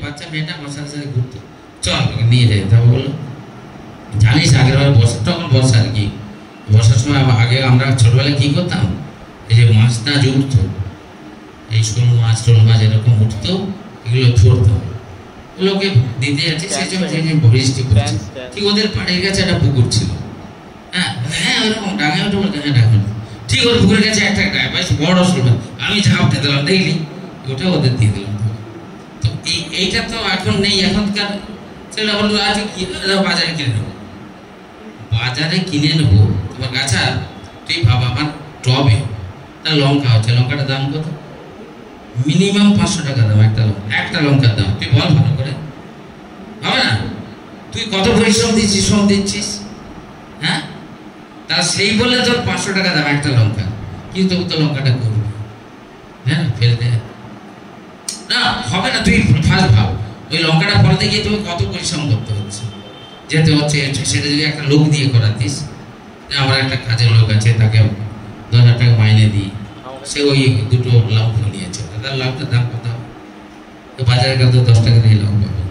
বাচ্চা মেয়েটা আমার সাথে সাথে ঘুরতো, চল নিয়ে যাই। তারপর বললো জানিস আগের বার বর্ষা, তখন বর্ষা আর কি, বর্ষার সময় আগে আমরা ছোটবেলায় কী করতাম, এই যে মাছ টাছ উঠতো, এই শোল মাছ টোল মাছ এরকম উঠতো, এগুলো ধরতাম, ওগুলোকে দিতে যাচ্ছি, সেই সময় যে বৃষ্টি পড়ছে, ঠিক ওদের বাড়ির কাছে একটা পুকুর ছিল। হ্যাঁ হ্যাঁ ওরকম ডাঙায় ওঠে বলতে, হ্যাঁ ডাঙা ঠিক ওর পুকুরের কাছে একটা বেশ বড় শোল মাছ, আমি ঝাপটে দিলাম, দেখলি ওটা ওদের দিয়ে দিলাম। তো এইটা তো এখন নেই, এখনকার ছেলেরা বললো আজকে কি বাজারে কিনে নেবো, বাজারে কিনে নেবো তোমার গাছা, তুই ভাব আমার টবে তার লঙ্কা হচ্ছে, লঙ্কাটার দাম কত, মিনিমাম 500 টাকা দাম একটা লঙ্কার দাম, তুই বল ভালো করে, হবে না? তুই কত পরিশ্রম দিচ্ছিস, শ্রম দিচ্ছিস, হ্যাঁ, তা সেই বলে তোর 500 টাকা দাম একটা লঙ্কা, কিন্তু তো লঙ্কাটা করবি, হ্যাঁ ফেলে দে না, হবে না। তুই ফার্স্ট ভাব ওই লঙ্কাটা ফলাতে গিয়ে তুমি কত পরিশ্রম করতে হচ্ছে, যেতে হচ্ছে, সেটা যদি একটা লোক দিয়ে করাতিস, আমার একটা কাজের লোক আছে, তাকে 10,000 টাকা মাইনে দিই, সে ওই দুটো লাউ নিয়েছে, তার লাউটার দাম কত, বাজারে কত 10 টাকা দিয়ে লাউ পাবে।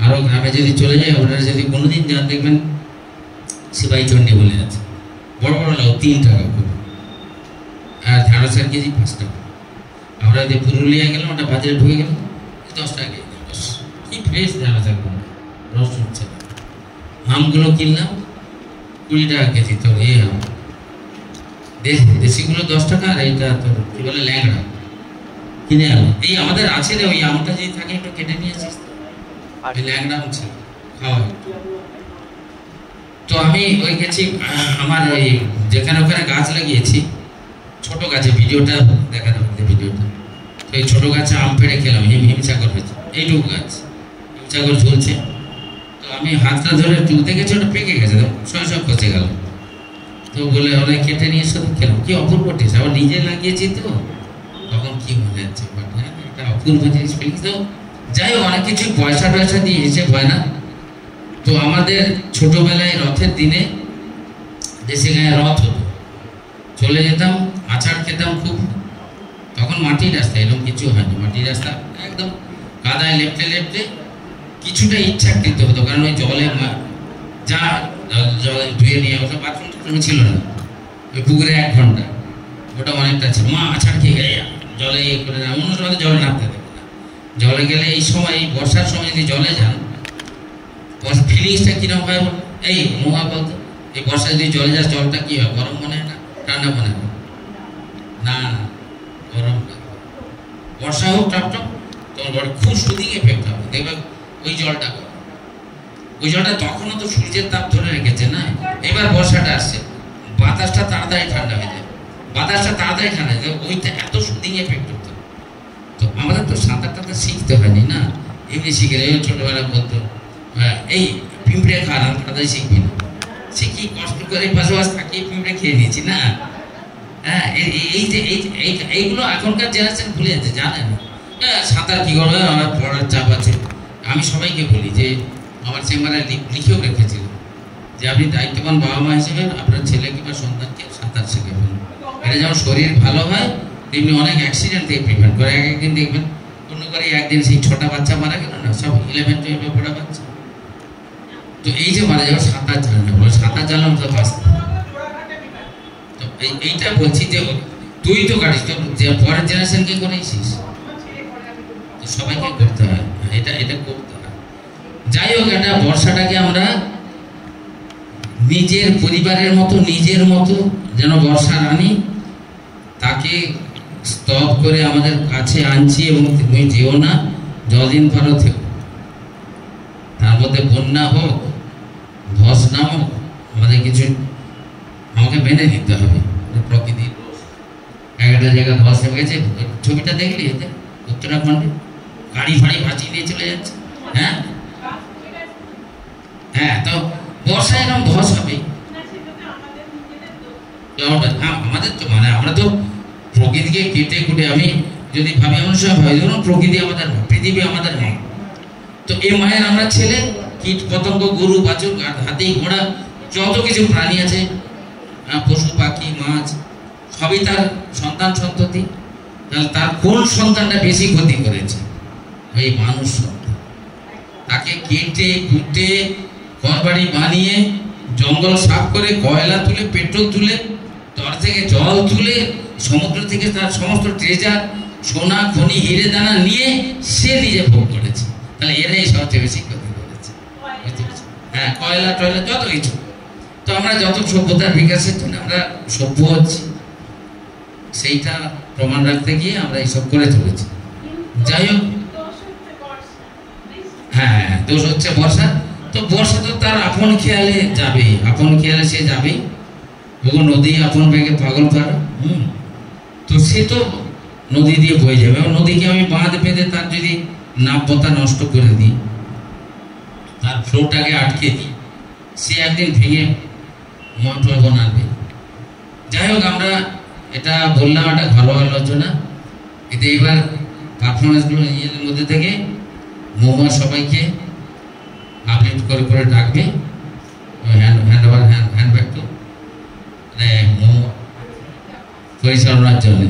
আরও গ্রামে যদি চলে যায়, ওনারা যদি কোনোদিন যান দেখবেন সিপাহী চন্ডী বলে আছে, বড় বড় লাউ 3 টাকা করে, আর ঢেঁড়সের কেজি 5 টাকা। আমরা যে পুরুলিয়া গেলাম, ওটা বাজারে ঢুকে গেলাম 10 টাকা কেজি, কি ফ্রেশ ঢেঁড়সের রস উঠছে। আমগুলো কিনলাম 20 টাকা কেজি, তোর এই আম দেশিগুলো 10 টাকা, আর এইটা তোর কি বলে ল্যাংড়া কিনে আনলাম। এই আমাদের আছে রে, ওই আমটা যদি থাকে একটু কেটে নিয়েছিস, ল্যাংড়া আম ছিল, খাওয়া একটু। তো আমি ওই গেছি, আমার ওই যেখানে ওখানে গাছ লাগিয়েছি, ছোট গাছে, ভিডিওটা দেখা যাবে ভিডিওটা, তো এই ছোট গাছে আম পেড়ে খেলাম, হিমসাগর হয়েছে, এইটুকু গাছ হিমসাগর ঝুলছে, তো আমি হাতটা ধরে তুলতে গেছি, ওটা পেকে গেছে, সব পচে গেল, তো বলে ওরা কেটে নিয়ে এসে খেলাম, কি অপূর্ব টেস্ট, আবার নিজে লাগিয়েছি তো, তখন কি মনে হচ্ছে, একটা অপূর্ব জিনিস পেয়েছি। তো যাই হোক, অনেক কিছু পয়সা টয়সা দিয়ে হিসেব হয় না। তো আমাদের ছোটবেলায় রথের দিনে দেশে গায়ে রথ হতো, চলে যেতাম, আচার খেতাম খুব, তখন মাটির রাস্তা, এরকম কিছু হয়নি, মাটির রাস্তা একদম কাদায় লেপটে লেপটে, কিছুটা ইচ্ছাকৃত হতো, কারণ ওই জলে যা জলে ধুয়ে নিয়ে, ওটা বাথরুম ছিল না, ওই পুকুরে 1 ঘন্টা, ওটা অনেকটা ছিল, মা আছাড় খেয়ে গেলে জলে ইয়ে করে না, অন্য সময় জলে নামতে দেবে না, জলে গেলে এই সময় বর্ষার সময় যদি জলে যান, ফিলিংসটা কিরকম হয় এই মহা বলতো, এই বর্ষা যদি জলে যাস, জলটা কি হয়, গরম মনে হয় না ঠান্ডা মনে হয় না, গরম, বর্ষা হোক টপটপ, তোমার খুব সুদিং এফেক্ট হবে, দেখবে ওই জলটা তখনও তো সূর্যের তাপ ধরে রেখেছে না, এবার বর্ষাটা আসছে, বাতাসটা তাড়াতাড়ি ঠান্ডা হয়ে যায়, ওইটা এত সুদিং এফেক্ট হতো। তো আমাদের তো সাঁতারটা শিখতে হয়নি না, এমনি শিখে ছোটবেলা বলতো এই পিঁপড়ে খাওয়া, সাঁতার শিখবি না, সে কি কষ্ট করে পাশাপাশি থাকিয়ে পিঁপড়ে খেয়ে নিয়েছি না। হ্যাঁ, এই যে এইগুলো এখনকার জেনারেশন ভুলে যাচ্ছে, জানে না সাঁতার কি করবে, আমার পড়ার চাপ আছে। আমি সবাইকে বলি যে, আমার চেম্বারে লিখেও রেখেছিল যে আপনি দায়িত্ববান বাবা মা হিসেবে আপনার ছেলে কিংবা সন্তানকে সাঁতার শেখাবেন, এটা যেমন শরীর ভালো হয়, তেমনি অনেক অ্যাক্সিডেন্ট থেকে প্রিভেন্ট করে। একদিন দেখবেন অন্য করে একদিন সেই 6টা বাচ্চা মারা গেল না, সব 11-12 পড়া বাচ্চা, তো এই যে মারা যাবে সাঁতার জানে না, বলে সাঁতার জানলাম তো বাঁচতে। তো এইটা বলছি যে তুই তো কাটিস, তো পরের জেনারেশনকে করেছিস, তো সবাইকে করতে হয়, এটা করতে হয়। যাই হোক, এটা বর্ষাটাকে আমরা নিজের পরিবারের মতো, নিজের মতো যেন বর্ষা রানী, তাকে স্তব করে আমাদের কাছে আনছি, এবং তুমি যেও না, যতদিন পারো থেকো, তার মধ্যে বন্যা হোক, ধস নামক, আমাকে মেনে নিতে হবে। প্রকৃতির একটা জায়গায় ধস নেমে গেছে, ছবিটা দেখলি এতে উত্তরাখণ্ডে গাড়ি ফাড়ি ভাসিয়ে নিয়ে চলে যাচ্ছে। হ্যাঁ হ্যাঁ, তো বর্ষায় এরকম ধস হবে, আমাদের তো আমরা তো প্রকৃতিকে কেটে কুটে, আমি যদি ভাবি এমন সময় ভাবি, ধরুন প্রকৃতি আমাদের মা, পৃথিবী আমাদের মা, তো এই মায়ের আমরা ছেলে, কীট পতঙ্গ, গরু বাছুর, হাতি ঘোড়া, যত কিছু প্রাণী আছে, পশু পাখি মাছ, সবই তার সন্তান সন্ততি। তাহলে তার কোন সন্তানটা বেশি ক্ষতি করেছে? এই মানুষ সন্তান। তাকে কেটে কুটে ঘরবাড়ি বানিয়ে জঙ্গল সাফ করে কয়লা তুলে পেট্রোল তুলে তর থেকে জল তুলে সমুদ্র থেকে তার সমস্ত ট্রেজার সোনা খনি হিরে দানা নিয়ে সে নিজে ভোগ করেছে। তাহলে এরাই সবচেয়ে বেশি ক্ষতি করেছে। হ্যাঁ, কয়লা টয়লা যত কিছু। তো আমরা যত সভ্যতার বিকাশের জন্য আমরা সভ্য হচ্ছি, সেইটা প্রমাণ রাখতে গিয়ে আমরা এইসব করে চলেছি। যাই হোক, হ্যাঁ, দোষ হচ্ছে বর্ষা। তো বর্ষা তো তার আপন খেয়ালে যাবে, আপন খেয়ালে সে যাবেই। ওগো নদী আপন বেগে পাগল পাড়া। তো সে তো নদী দিয়ে বয়ে যাবে। এবং নদীকে আমি বাঁধ বেঁধে তার যদি নাব্যতা নষ্ট করে দিই, তার ফ্লোটাকে আটকে দিই, সে একদিন ভেঙে মহাপ্লাবন আনবে। যাই হোক, আমরা এটা বললাম একটা ঘরোয়া আলোচনা। এতে এবার পারফরমেন্সগুলো নিজেদের মধ্যে থেকে মৌমা সবাইকে আপডেট করে করে ডাকবে। হ্যান্ড ব্যাক টু মৌমা পরিচালনার জন্য।